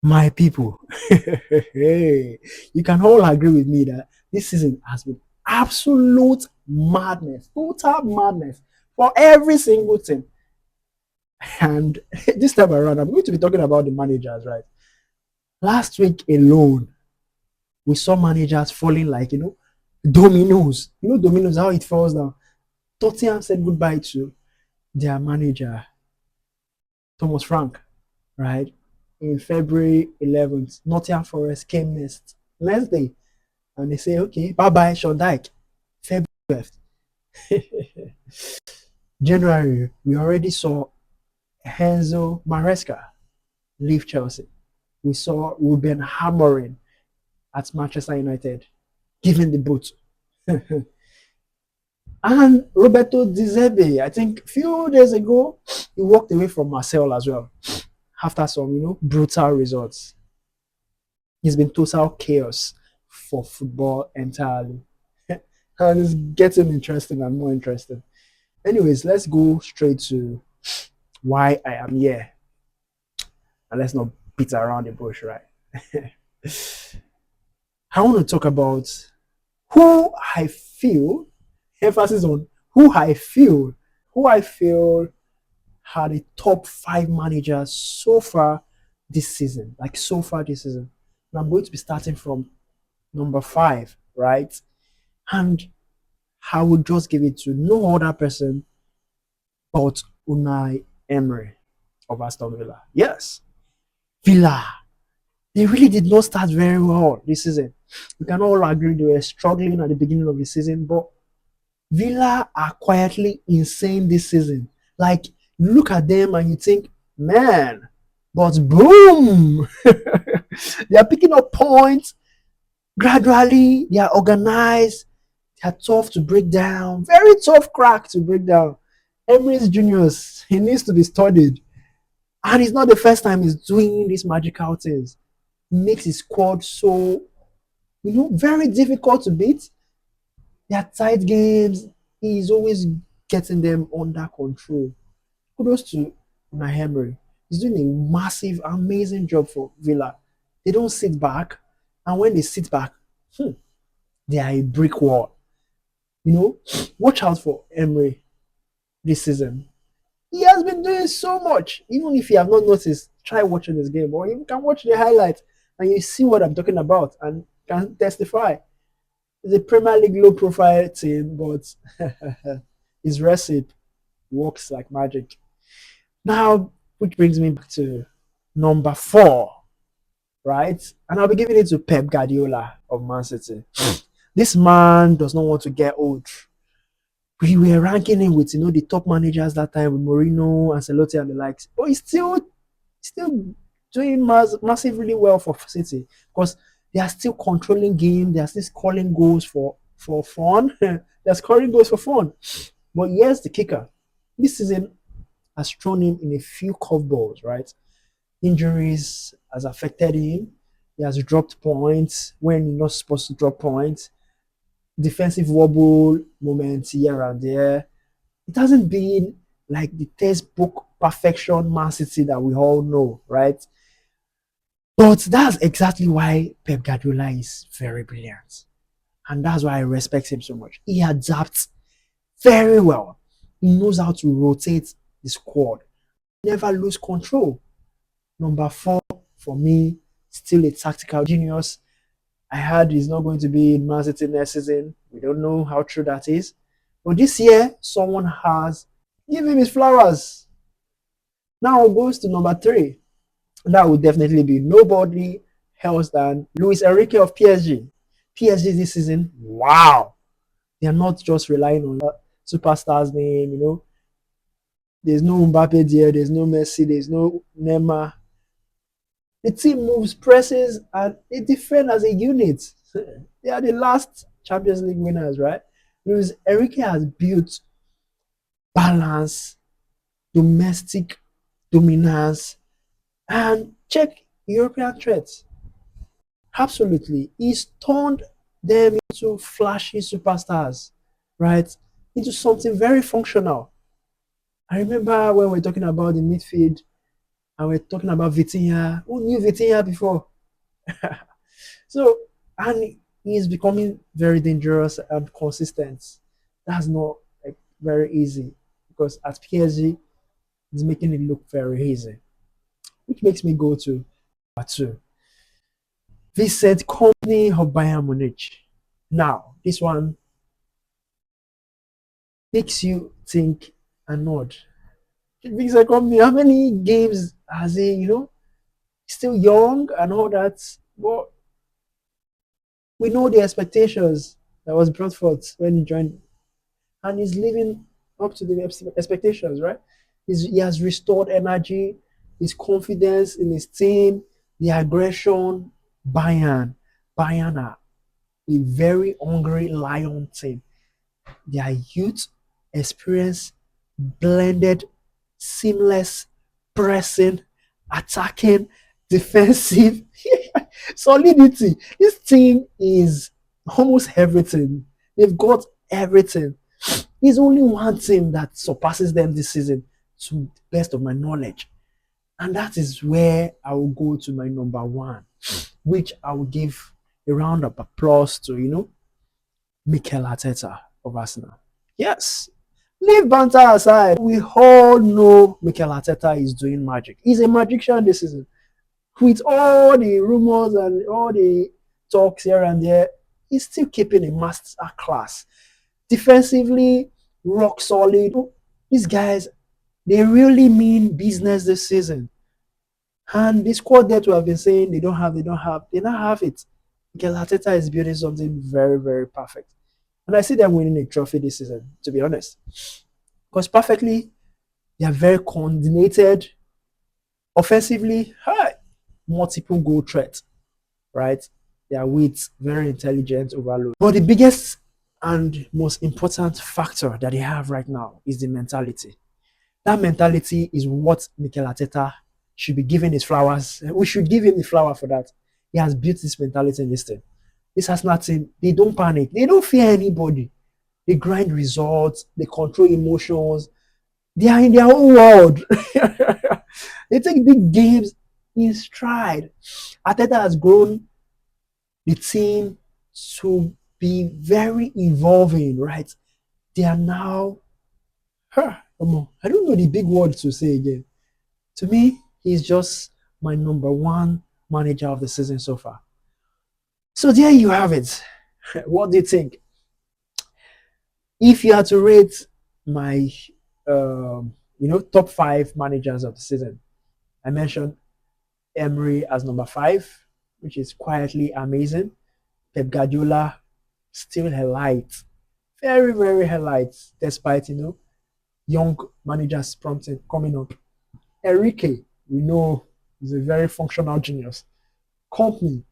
My people, hey, you can all agree with me that this season has been absolute madness, total madness for every single team. And this time around, I'm going to be talking about the managers, right? Last week alone, we saw managers falling like, dominoes. You know, dominoes, how it falls down. Tottenham said goodbye to their manager, Thomas Frank, right? In February 11th, Nottingham Forest came next day. And they say, okay, bye bye, Sean Dyke. February 12th. January, we already saw Enzo Maresca leave Chelsea. We saw Ruben Amorim at Manchester United giving the boot. And Roberto De Zerbi, I think a few days ago, he walked away from Marseille as well after some, brutal results. It's been total chaos for football entirely. And it's getting interesting and more interesting. Anyways, let's go straight to why I am here. And let's not beat around the bush, right? I want to talk about who I feel, emphasis on who I feel are the top five managers so far this season. Like so far this season. And I'm going to be starting from number five, right? And I would just give it to no other person but Unai Emery of Aston Villa. Yes, Villa. They really did not start very well this season. We can all agree they were struggling at the beginning of the season, but Villa are quietly insane this season. Like, you look at them and you think, man, but boom! They are picking up points gradually, they are organized, they are tough to break down, very tough crack to break down. Emery's juniors, he needs to be studied. And it's not the first time he's doing these magical things. He makes his squad so, very difficult to beat. Their tight games, he's always getting them under control. Kudos to Unai Emery. He's doing a massive, amazing job for Villa. They don't sit back, and when they sit back, they are a brick wall. Watch out for Emery this season. He has been doing so much. Even if you have not noticed, try watching this game, or you can watch the highlights and you see what I'm talking about and can testify. It's a Premier League low profile team, but his recipe works like magic. Now, which brings me back to number four, right? And I'll be giving it to Pep Guardiola of Man City. This man does not want to get old. We were ranking him with the top managers that time with Mourinho, Ancelotti, and the likes. But he's still doing massively well for City because they are still controlling game. They are still scoring goals for fun. They're scoring goals for fun. But here's the kicker: this season has thrown him in a few curveballs. Right, injuries has affected him. He has dropped points when he's not supposed to drop points. Defensive wobble moments here and there. It hasn't been like the textbook perfection Man City that we all know, right? But that's exactly why Pep Guardiola is very brilliant. And that's why I respect him so much. He adapts very well. He knows how to rotate the squad. Never lose control. Number four, for me, still a tactical genius. I heard he's not going to be in Man City next season. We don't know how true that is. But this year, someone has given him his flowers. Now it goes to number three. That would definitely be nobody else than Luis Enrique of PSG. PSG this season, wow. They are not just relying on the superstars name, There's no Mbappe there, there's no Messi, there's no Neymar. The team moves, presses, and they defend as a unit. They are the last Champions League winners, right? Luis Enrique has built balance, domestic dominance, and check European threats. Absolutely. He's turned them into flashy superstars, right? Into something very functional. I remember when we are talking about the midfield, And we're talking about Vitinha. Who knew Vitinha before? So, and he's becoming very dangerous and consistent. That's not like very easy because at PSG, he's making it look very easy, which makes me go to number two. Vincent Kompany of Bayern Munich. Now, this one makes you think and nod. Vincent Kompany, how many games has he, still young and all that? But we know the expectations that was brought forth when he joined, and he's living up to the expectations, right? He has restored energy, his confidence in his team, the aggression. Bayern, Bayern are a very hungry lion team. Their youth, experience, blended, seamless, pressing, attacking, defensive, solidity. This team is almost everything. They've got everything. There's only one team that surpasses them this season, to the best of my knowledge. And that is where I will go to my number one, which I will give a round of applause to, Mikel Arteta of Arsenal. Yes. Leave banter aside. We all know Mikel Arteta is doing magic. He's a magician this season. With all the rumors and all the talks here and there, he's still keeping a master class. Defensively, rock solid. These guys, they really mean business this season. And the squad that we have been saying they don't have it. Mikel Arteta is building something very, very perfect. And I see them winning a trophy this season, to be honest. Because perfectly, they are very coordinated. Offensively, high, multiple goal threat, right? They are with very intelligent overload. But the biggest and most important factor that they have right now is the mentality. That mentality is what Mikel Arteta should be giving his flowers. We should give him the flower for that. He has built this mentality in this team. This has nothing. They don't panic. They don't fear anybody. They grind results. They control emotions. They are in their own world. They take big games in stride. Arteta has grown the team to be very evolving, right? They are now, I don't know the big word to say again. To me, he's just my number one manager of the season so far. So there you have it. What do you think? If you had to rate my, top five managers of the season, I mentioned Emery as number five, which is quietly amazing. Pep Guardiola, still a light, very, very highlight, despite young managers prompting coming up. Enrique, we know, is a very functional genius. Company,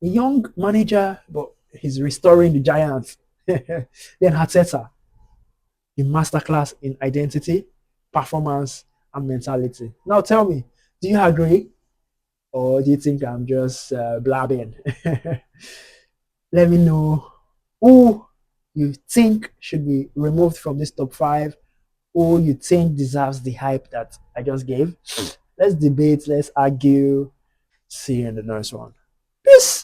a young manager, but he's restoring the Giants. Then Arteta, a masterclass in identity, performance, and mentality. Now tell me, do you agree? Or do you think I'm just blabbing? Let me know who you think should be removed from this top five, who you think deserves the hype that I just gave. Let's debate, let's argue. See you in the next one. Peace.